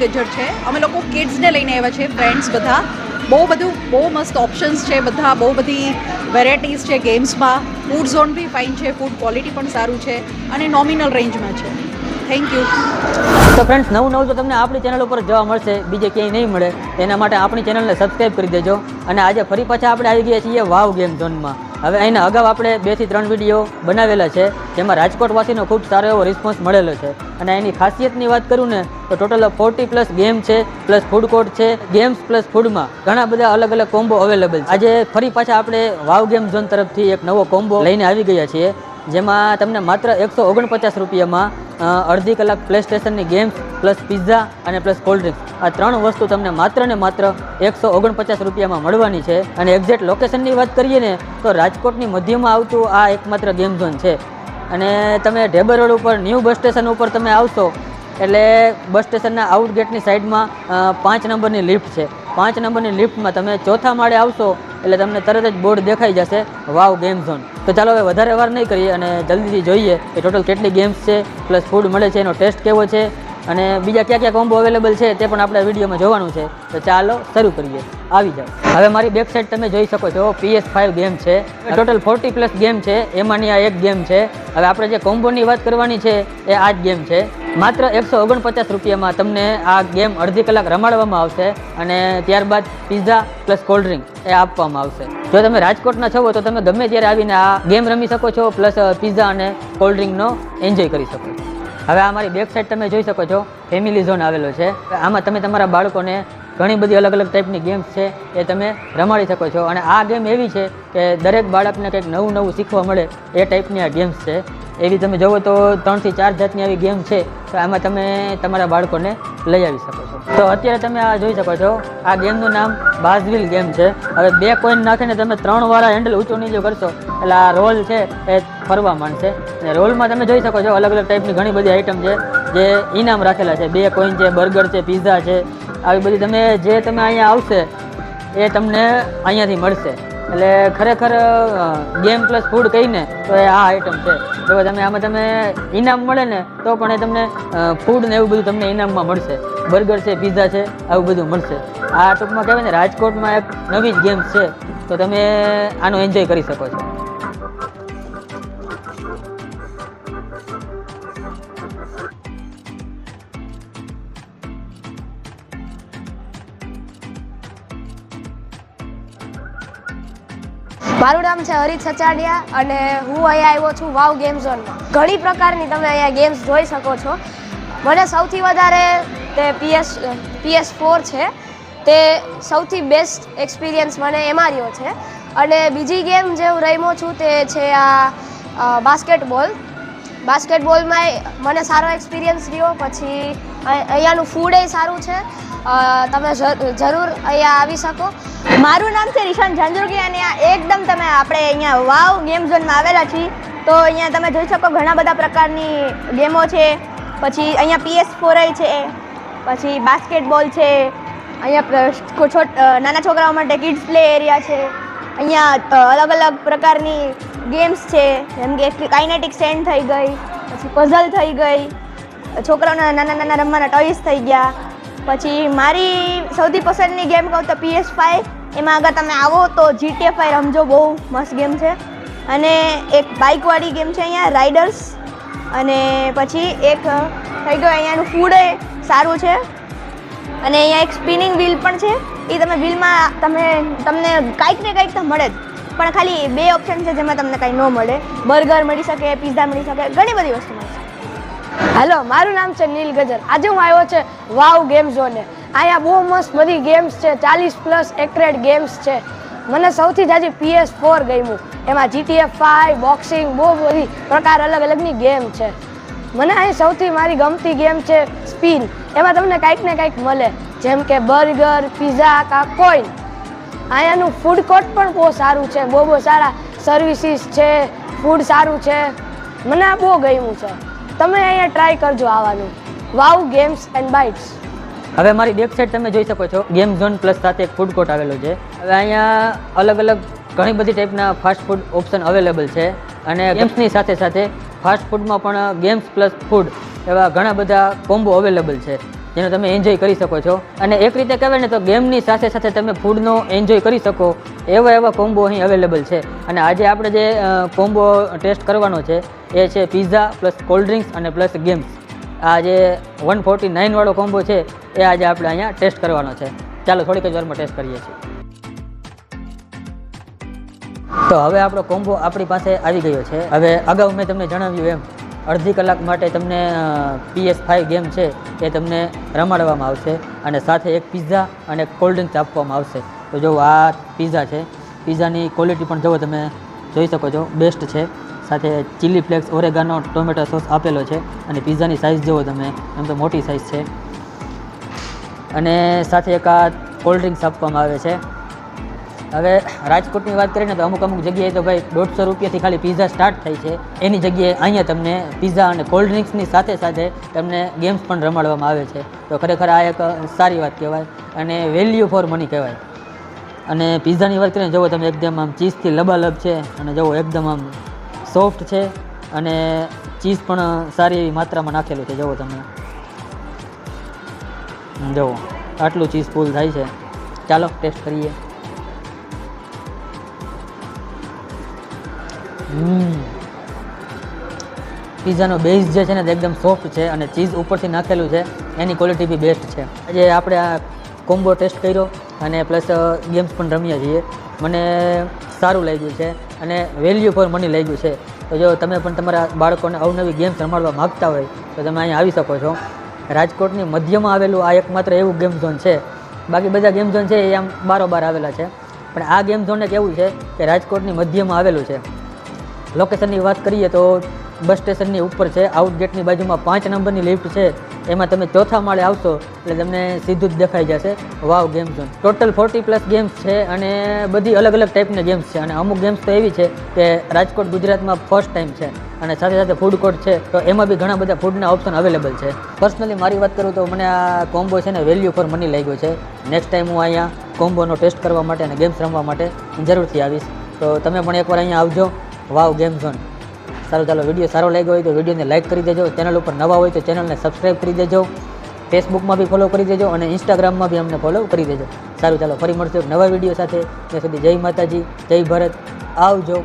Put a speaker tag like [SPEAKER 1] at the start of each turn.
[SPEAKER 1] ગજર છે. અમે લોકો કિડ્સને લઈને આવ્યા છે, ફ્રેન્ડ્સ બધા. બહુ મસ્ત ઓપ્શન્સ છે બધા, બહુ બધી વેરાયટીઝ છે ગેમ્સમાં. ફૂડ ઝોન બી ફાઇન છે, ફૂડ ક્વોલિટી પણ સારું છે અને નોમિનલ રેન્જમાં છે. Thank you.
[SPEAKER 2] તો ફ્રેન્ડ્સ, નવું તો તમને આપણી ચેનલ ઉપર જોવા મળશે, બીજે ક્યાંય નહીં મળે. એના માટે આપણી ચેનલને સબસ્ક્રાઈબ કરી દેજો. અને આજે ફરી પાછા આપણે આવી ગયા છીએ વાવ ગેમ ઝોનમાં. હવે અહીંના અગાઉ આપણે 2 થી 3 વિડીયો બનાવેલા છે, જેમાં રાજકોટવાસીનો ખૂબ સારો એવો રિસ્પોન્સ મળેલો છે. અને એની ખાસિયતની વાત કરું ને તો ટોટલ 40+ ગેમ છે, પ્લસ ફૂડ કોર્ટ છે, ગેમ્સ પ્લસ ફૂડમાં ઘણા બધા અલગ અલગ કોમ્બો અવેલેબલ છે. આજે ફરી પાછા આપણે વાવ ગેમ ઝોન તરફથી એક નવો કોમ્બો લઈને આવી ગયા છીએ, જેમાં તમને માત્ર 149 રૂપિયામાં અડધી કલાક પ્લે સ્ટેશનની ગેમ્સ પ્લસ પિઝા અને પ્લસ કોલ્ડ ડ્રિંક્સ, આ 3 વસ્તુ તમને માત્ર ને માત્ર 149 રૂપિયામાં મળવાની છે. અને એક્ઝેક્ટ લોકેશનની વાત કરીએ ને તો રાજકોટની મધ્યમાં આવતું આ એકમાત્ર ગેમ ઝોન છે. અને તમે ઢેબર રોડ ઉપર ન્યૂ બસ સ્ટેશન ઉપર તમે આવશો એટલે બસ સ્ટેશનના આઉટગેટની સાઈડમાં 5 નંબરની લિફ્ટ છે. 5 નંબરની લિફ્ટમાં તમે 4થા માળે આવશો એટલે તમને તરત જ બોર્ડ દેખાઈ જશે વાવ ગેમ ઝોન. તો ચાલો હવે વધારે વાર નહીં કરીએ અને જલ્દીથી જોઈએ કે ટોટલ કેટલી ગેમ્સ છે, પ્લસ ફૂડ મળે છે, એનો ટેસ્ટ કેવો છે અને બીજા ક્યાં કોમ્બો અવેલેબલ છે તે પણ આપણે વિડીયોમાં જોવાનું છે. તો ચાલો શરૂ કરીએ, આવી જાઓ. હવે મારી બેક સાઈડ તમે જોઈ શકો છો PS5 ગેમ છે. ટોટલ 40+ ગેમ છે, એમાંની આ એક ગેમ છે. હવે આપણે જે કોમ્બોની વાત કરવાની છે એ આ જ ગેમ છે. માત્ર 149 રૂપિયામાં તમને આ ગેમ અડધી કલાક રમાડવામાં આવશે અને ત્યારબાદ પિઝા પ્લસ કોલ્ડ ડ્રિંક એ આપવામાં આવશે. જો તમે રાજકોટના છો તો તમે ગમે ત્યારે આવીને આ ગેમ રમી શકો છો, પ્લસ પિઝા અને કોલ્ડ ડ્રિંકનો એન્જોય કરી શકો છો. હવે આ મારી બેક સાઈડ તમે જોઈ શકો છો ફેમિલી ઝોન આવેલો છે. આમાં તમે તમારા બાળકોને ઘણી બધી અલગ અલગ ટાઈપની ગેમ્સ છે એ તમે રમાડી શકો છો. અને આ ગેમ એવી છે કે દરેક બાળકને કંઈક નવું શીખવા મળે એ ટાઈપની આ ગેમ્સ છે. એવી તમે જોવો તો 3 થી 4 જાતની આવી ગેમ છે, તો આમાં તમે તમારા બાળકોને લઈ આવી શકો છો. તો અત્યારે તમે આ જોઈ શકો છો, આ ગેમનું નામ બાઝવીલ ગેમ છે. હવે 2 કોઈન નાખીને તમે 3 વાર હેન્ડલ ઊંચો નીચો કરશો એટલે આ રોલ છે એ ફરવા માંડશે. અને રોલમાં તમે જોઈ શકો છો અલગ અલગ ટાઈપની ઘણી બધી આઈટમ છે જે ઇનામ રાખેલા છે. 2 કોઈન છે, બર્ગર છે, પિઝા છે, આવી બધી તમે અહીંયા આવશે એ તમને અહીંયાથી મળશે. એટલે ખરેખર ગેમ પ્લસ ફૂડ કહીને તો એ આ આઈટમ છે. જો તમે ઇનામ મળે ને તો પણ એ તમને ફૂડ ને એવું બધું તમને ઇનામમાં મળશે. બર્ગર છે, પિઝા છે, આવું બધું મળશે. આ ટૂંકમાં કહેવાય ને રાજકોટમાં એક નવી જ ગેમ્સ છે, તો તમે આનો એન્જોય કરી શકો છો.
[SPEAKER 3] મારું નામ છે હરીત સચાડિયા અને હું અહીંયા આવ્યો છું વાવ ગેમ ઝોનમાં. ઘણી પ્રકારની તમે અહીંયા ગેમ્સ જોઈ શકો છો. મને સૌથી વધારે તે PS4 છે, તે સૌથી બેસ્ટ એક્સપિરિયન્સ મને એમાં રહ્યો છે. અને બીજી ગેમ જે હું રમ્યો છું તે છે આ બાસ્કેટબોલમાં મને સારો એક્સપિરિયન્સ રહ્યો. પછી અહીંયાનું ફૂડ એ સારું છે, તમે જરૂર અહીંયા આવી શકો.
[SPEAKER 4] મારું નામ છે રિશાન ઝાંઝુરકી અને એકદમ તમે આપણે અહીંયા વાવ ગેમ ઝોનમાં આવેલા છીએ. તો અહીંયા તમે જોઈ શકો ઘણા બધા પ્રકારની ગેમો છે. પછી અહીંયા PS4 છે, પછી બાસ્કેટબોલ છે, અહીંયા નાના છોકરાઓ માટે કિડ્સ પ્લે એરિયા છે. અહીંયા અલગ અલગ પ્રકારની ગેમ્સ છે, જેમ કે કાઇનેટિક સેન્ડ થઈ ગઈ, પછી પઝલ થઈ ગઈ, છોકરાઓના નાના રમવાના ટોયસ થઈ ગયા. પછી મારી સૌથી પસંદની ગેમ કહું તો PS5. એમાં અગર તમે આવો તો GTA 5 રમજો, બહુ મસ્ત ગેમ છે. અને એક બાઇકવાળી ગેમ છે અહીંયા રાઇડર્સ. અને પછી એક થઈ ગયો અહીંયાનું ફૂડ એ સારું છે. અને અહીંયા એક સ્પિનિંગ વ્હીલ પણ છે. એ તમે વ્હીલમાં તમને કંઈક ને કંઈક તો મળે જ, પણ ખાલી 2 ઓપ્શન છે જેમાં તમને કંઈ ન મળે. બર્ગર મળી શકે, પિઝા મળી શકે, ઘણી બધી વસ્તુ મળે છે.
[SPEAKER 3] હેલો, મારું નામ છે નીલ ગજર. આજે હું આવ્યો છે વાવ ગેમ ઝોને. અહીંયા બહુ મસ્ત બધી ગેમ્સ છે, 40+ એક્રેડ ગેમ્સ છે. મને સૌથી જાજી PS4 ગમ્યું. એમાં GTA 5, બોક્સિંગ, બહુ બધી પ્રકાર અલગ અલગની ગેમ છે. મને અહીં સૌથી મારી ગમતી ગેમ છે સ્પિન. એમાં તમને કંઈક ને કંઈક મળે, જેમ કે બર્ગર, પિઝા કા કોઈન. અહીંયાનું ફૂડ કોર્ટ પણ બહુ સારું છે, બહુ સારા સર્વિસીસ છે, ફૂડ સારું છે. મને આ બહુ ગમ્યું છે. તમે અહીંયા ટ્રાય કરજો આવવાનું, વાવ ગેમ્સ એન્ડ બાઇટ્સ.
[SPEAKER 2] હવે મારી બેક સાઈડ તમે જોઈ શકો છો ગેમ ઝોન પ્લસ સાથે એક ફૂડ કોર્ટ આવેલો છે. હવે અહીંયા અલગ અલગ ઘણી બધી ટાઈપના ફાસ્ટ ફૂડ ઓપ્શન અવેલેબલ છે. અને ગેમ્સની સાથે ફાસ્ટ ફૂડમાં પણ ગેમ્સ પ્લસ ફૂડ એવા ઘણા બધા કોમ્બો અવેલેબલ છે. જેનો તમે એન્જોય કરી શકો છો. અને એક રીતે કહેવાય ને તો ગેમની સાથે સાથે તમે ફૂડનો એન્જોય કરી શકો એવા કોમ્બો અહીં અવેલેબલ છે. અને આજે આપણે જે કોમ્બો ટેસ્ટ કરવાનો છે એ છે પિઝા પ્લસ કોલ્ડ ડ્રિંક્સ અને પ્લસ ગેમ્સ. આ જે 149 વાળો કોમ્બો છે એ આજે આપણે અહીંયા ટેસ્ટ કરવાનો છે. ચાલો થોડીક જ વારમાં ટેસ્ટ કરીએ છીએ. તો હવે આપણો કોમ્બો આપણી પાસે આવી ગયો છે. હવે અગાઉ મેં તમને જણાવ્યું એમ અડધી કલાક માટે તમને PS5 ગેમ છે એ તમને રમાડવામાં આવશે અને સાથે એક પિઝા અને કોલ્ડ ડ્રિંક્સ આપવામાં આવશે. તો જો આ પિઝા છે, પિઝાની ક્વોલિટી પણ જુઓ તમે જોઈ શકો છો, બેસ્ટ છે. સાથે chilli flakes, oregano, tomato sauce આપેલો છે અને પિઝાની સાઇઝ જુઓ તમે, એમ તો મોટી સાઇઝ છે. અને સાથે એક આ કોલ્ડ ડ્રિંક્સ આપવામાં આવે છે. હવે રાજકોટની વાત કરીએ ને તો અમુક જગ્યાએ તો ભાઈ 150 રૂપિયાથી ખાલી પિઝા સ્ટાર્ટ થાય છે. એની જગ્યાએ અહીંયા તમને પિઝા અને કોલ્ડ ડ્રિંક્સની સાથે સાથે તમને ગેમ્સ પણ રમાડવામાં આવે છે. તો ખરેખર આ એક સારી વાત કહેવાય અને વેલ્યુ ફોર મની કહેવાય. અને પિઝાની વાત કરીને જુઓ તમે, એકદમ આમ ચીઝથી લબાલબ છે અને જુઓ એકદમ આમ સોફ્ટ છે અને ચીઝ પણ સારી એવી માત્રામાં નાખેલું છે. જુઓ તમે, જુઓ આટલું ચીઝ ફૂલ થાય છે. ચાલો ટેસ્ટ કરીએ. પિઝાનો બેઝ જે છે ને તે એકદમ સોફ્ટ છે અને ચીઝ ઉપરથી નાખેલું છે એની ક્વોલિટી બી બેસ્ટ છે. આજે આપણે આ કોમ્બો ટેસ્ટ કર્યો અને પ્લસ ગેમ્સ પણ રમ્યા છીએ. મને સારું લાગ્યું છે અને વેલ્યુ ફોર મની લાગ્યું છે. તો જો તમે પણ તમારા બાળકોને અવનવી ગેમ્સ રમાડવા માગતા હોય તો તમે અહીંયા આવી શકો છો. રાજકોટની મધ્યમાં આવેલું આ એકમાત્ર એવું ગેમ ઝોન છે. બાકી બધા ગેમ ઝોન છે એ આમ બારોબાર આવેલા છે, પણ આ ગેમ ઝોન એક એવું છે કે રાજકોટની મધ્યમાં આવેલું છે. લોકેશનની વાત કરીએ તો બસ સ્ટેશનની ઉપર છે, આઉટગેટની બાજુમાં 5 નંબરની લિફ્ટ છે, એમાં તમે ચોથા માળે આવશો એટલે તમને સીધું જ દેખાઈ જશે વાવ ગેમ ઝોન. ટોટલ 40+ ગેમ્સ છે અને બધી અલગ અલગ ટાઈપની ગેમ્સ છે. અને અમુક ગેમ્સ તો એવી છે કે રાજકોટ ગુજરાતમાં ફર્સ્ટ ટાઈમ છે. અને સાથે સાથે ફૂડ કોર્ટ છે, તો એમાં બી ઘણા બધા ફૂડના ઓપ્શન અવેલેબલ છે. પર્સનલી મારી વાત કરું તો મને આ કોમ્બો છે ને વેલ્યુ ફોર મની લાગ્યો છે. નેક્સ્ટ ટાઈમ હું અહીંયા કોમ્બોનો ટેસ્ટ કરવા માટે અને ગેમ્સ રમવા માટે જરૂરથી આવીશ. તો તમે પણ એકવાર અહીંયા આવજો, વાવ ગેમ ઝોન. સારું, ચાલો વિડીયો સારો લાગ્યો હોય તો વિડીયોને લાઇક કરી દેજો. ચેનલ ઉપર નવા હોય તો ચેનલને સબસ્ક્રાઈબ કરી દેજો. ફેસબુકમાં બી ફોલો કરી દેજો અને ઇન્સ્ટાગ્રામમાં બી અમને ફોલો કરી દેજો. સારું, ચાલો ફરી મળશું એક નવા વિડીયો સાથે. ત્યાં સુધી જય માતાજી, જય ભારત, આવજો.